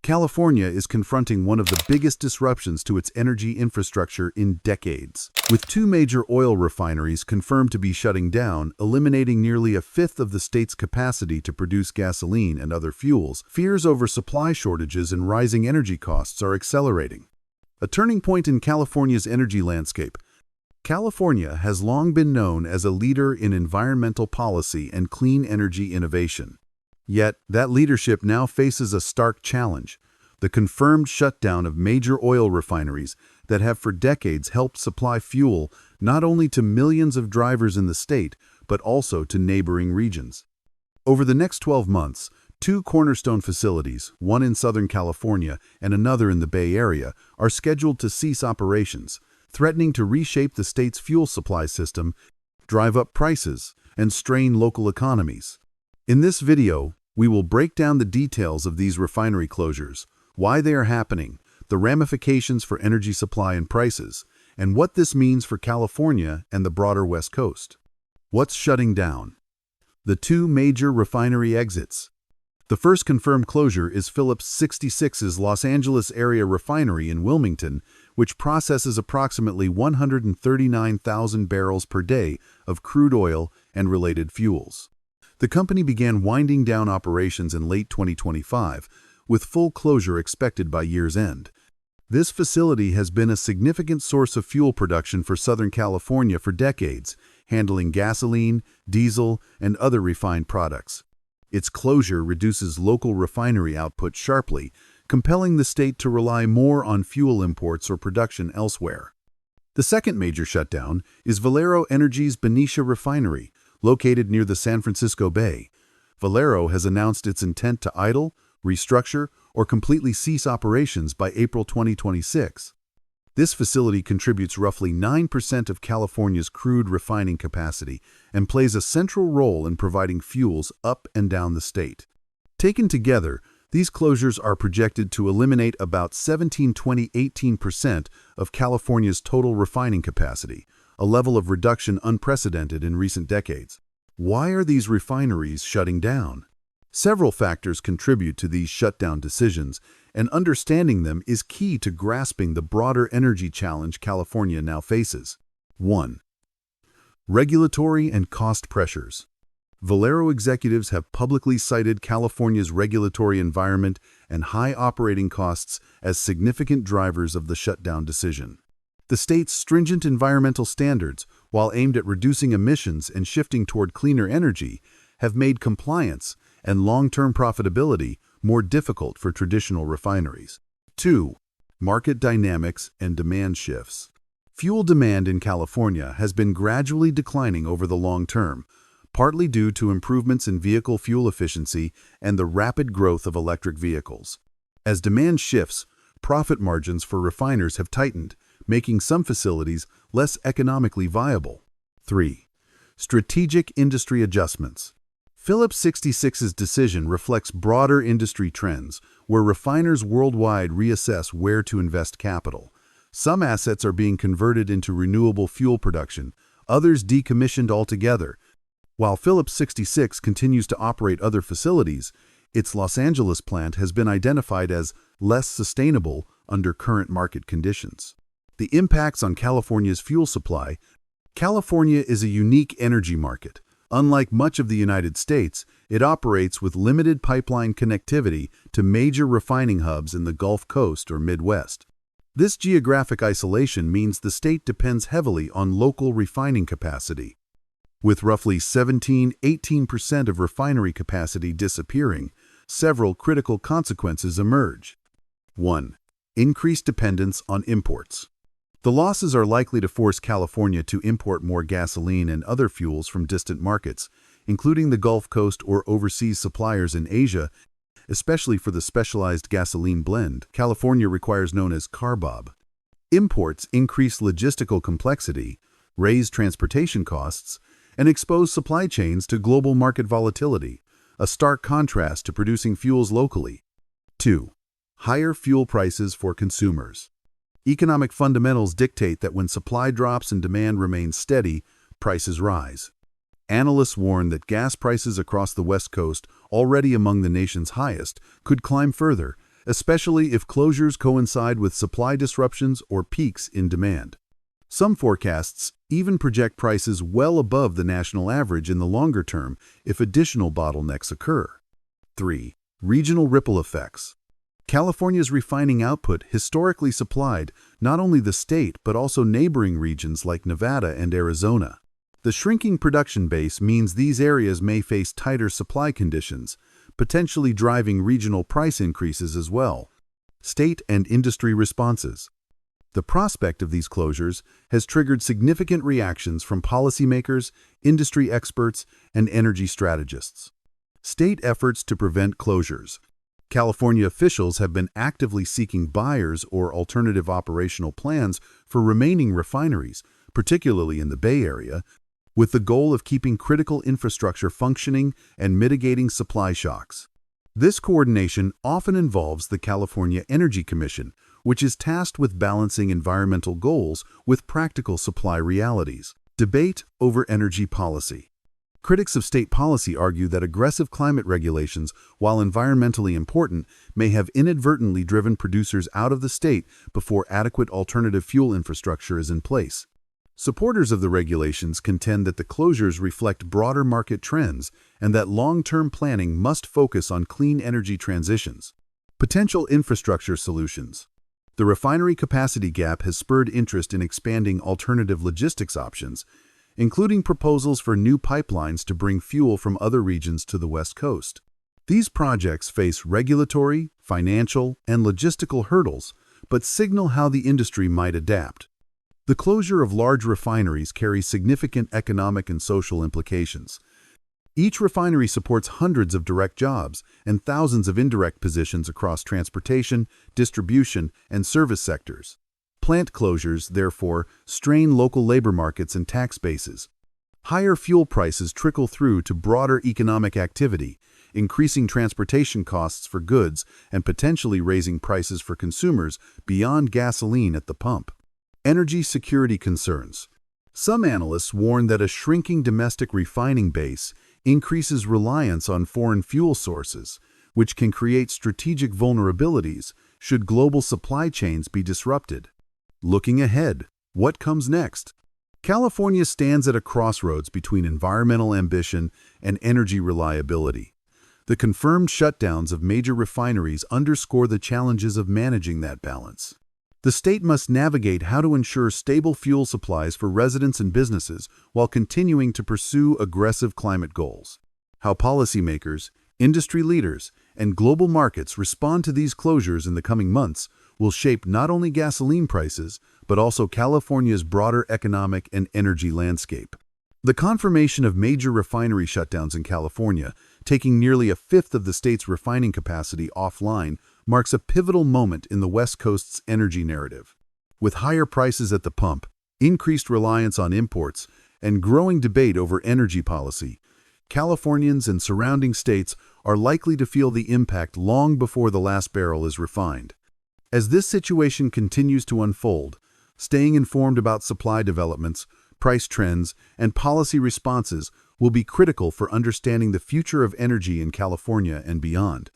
California is confronting one of the biggest disruptions to its energy infrastructure in decades. With two major oil refineries confirmed to be shutting down, eliminating nearly a fifth of the state's capacity to produce gasoline and other fuels, fears over supply shortages and rising energy costs are accelerating. A turning point in California's energy landscape. California has long been known as a leader in environmental policy and clean energy innovation. Yet, that leadership now faces a stark challenge: the confirmed shutdown of major oil refineries that have for decades helped supply fuel not only to millions of drivers in the state, but also to neighboring regions. Over the next 12 months, two cornerstone facilities, one in Southern California and another in the Bay Area, are scheduled to cease operations, threatening to reshape the state's fuel supply system, drive up prices, and strain local economies. In this video, we will break down the details of these refinery closures, why they are happening, the ramifications for energy supply and prices, and what this means for California and the broader West Coast. What's shutting down? The two major refinery exits. The first confirmed closure is Phillips 66's Los Angeles area refinery in Wilmington, which processes approximately 139,000 barrels per day of crude oil and related fuels. The company began winding down operations in late 2025, with full closure expected by year's end. This facility has been a significant source of fuel production for Southern California for decades, handling gasoline, diesel, and other refined products. Its closure reduces local refinery output sharply, compelling the state to rely more on fuel imports or production elsewhere. The second major shutdown is Valero Energy's Benicia refinery, located near the San Francisco Bay. Valero has announced its intent to idle, restructure, or completely cease operations by April 2026. This facility contributes roughly 9% of California's crude refining capacity and plays a central role in providing fuels up and down the state. Taken together, these closures are projected to eliminate about 18% of California's total refining capacity, a level of reduction unprecedented in recent decades. Why are these refineries shutting down? Several factors contribute to these shutdown decisions, and understanding them is key to grasping the broader energy challenge California now faces. 1. Regulatory and cost pressures. Valero executives have publicly cited California's regulatory environment and high operating costs as significant drivers of the shutdown decision. The state's stringent environmental standards, while aimed at reducing emissions and shifting toward cleaner energy, have made compliance and long-term profitability more difficult for traditional refineries. 2. Market dynamics and demand shifts. Fuel demand in California has been gradually declining over the long term, partly due to improvements in vehicle fuel efficiency and the rapid growth of electric vehicles. As demand shifts, profit margins for refiners have tightened, making some facilities less economically viable. 3. Strategic industry adjustments. Phillips 66's decision reflects broader industry trends, where refiners worldwide reassess where to invest capital. Some assets are being converted into renewable fuel production, others decommissioned altogether. While Phillips 66 continues to operate other facilities, its Los Angeles plant has been identified as less sustainable under current market conditions. The impacts on California's fuel supply. California is a unique energy market. Unlike much of the United States, it operates with limited pipeline connectivity to major refining hubs in the Gulf Coast or Midwest. This geographic isolation means the state depends heavily on local refining capacity. With roughly 18% of refinery capacity disappearing, several critical consequences emerge. 1. Increased dependence on imports. The losses are likely to force California to import more gasoline and other fuels from distant markets, including the Gulf Coast or overseas suppliers in Asia, especially for the specialized gasoline blend California requires known as CARBOB. Imports increase logistical complexity, raise transportation costs, and expose supply chains to global market volatility, a stark contrast to producing fuels locally. 2. Higher fuel prices for consumers. Economic fundamentals dictate that when supply drops and demand remains steady, prices rise. Analysts warn that gas prices across the West Coast, already among the nation's highest, could climb further, especially if closures coincide with supply disruptions or peaks in demand. Some forecasts even project prices well above the national average in the longer term if additional bottlenecks occur. 3. Regional ripple effects. California's refining output historically supplied not only the state but also neighboring regions like Nevada and Arizona. The shrinking production base means these areas may face tighter supply conditions, potentially driving regional price increases as well. State and industry responses. The prospect of these closures has triggered significant reactions from policymakers, industry experts, and energy strategists. State efforts to prevent closures. California officials have been actively seeking buyers or alternative operational plans for remaining refineries, particularly in the Bay Area, with the goal of keeping critical infrastructure functioning and mitigating supply shocks. This coordination often involves the California Energy Commission, which is tasked with balancing environmental goals with practical supply realities. Debate over energy policy. Critics of state policy argue that aggressive climate regulations, while environmentally important, may have inadvertently driven producers out of the state before adequate alternative fuel infrastructure is in place. Supporters of the regulations contend that the closures reflect broader market trends and that long-term planning must focus on clean energy transitions. Potential infrastructure solutions. The refinery capacity gap has spurred interest in expanding alternative logistics options, including proposals for new pipelines to bring fuel from other regions to the West Coast. These projects face regulatory, financial, and logistical hurdles, but signal how the industry might adapt. The closure of large refineries carries significant economic and social implications. Each refinery supports hundreds of direct jobs and thousands of indirect positions across transportation, distribution, and service sectors. Plant closures, therefore, strain local labor markets and tax bases. Higher fuel prices trickle through to broader economic activity, increasing transportation costs for goods and potentially raising prices for consumers beyond gasoline at the pump. Energy security concerns. Some analysts warn that a shrinking domestic refining base increases reliance on foreign fuel sources, which can create strategic vulnerabilities should global supply chains be disrupted. Looking ahead, what comes next? California stands at a crossroads between environmental ambition and energy reliability. The confirmed shutdowns of major refineries underscore the challenges of managing that balance. The state must navigate how to ensure stable fuel supplies for residents and businesses while continuing to pursue aggressive climate goals. How policymakers, industry leaders, and global markets respond to these closures in the coming months will shape not only gasoline prices, but also California's broader economic and energy landscape. The confirmation of major refinery shutdowns in California, taking nearly a fifth of the state's refining capacity offline, marks a pivotal moment in the West Coast's energy narrative. With higher prices at the pump, increased reliance on imports, and growing debate over energy policy, Californians and surrounding states are likely to feel the impact long before the last barrel is refined. As this situation continues to unfold, staying informed about supply developments, price trends, and policy responses will be critical for understanding the future of energy in California and beyond.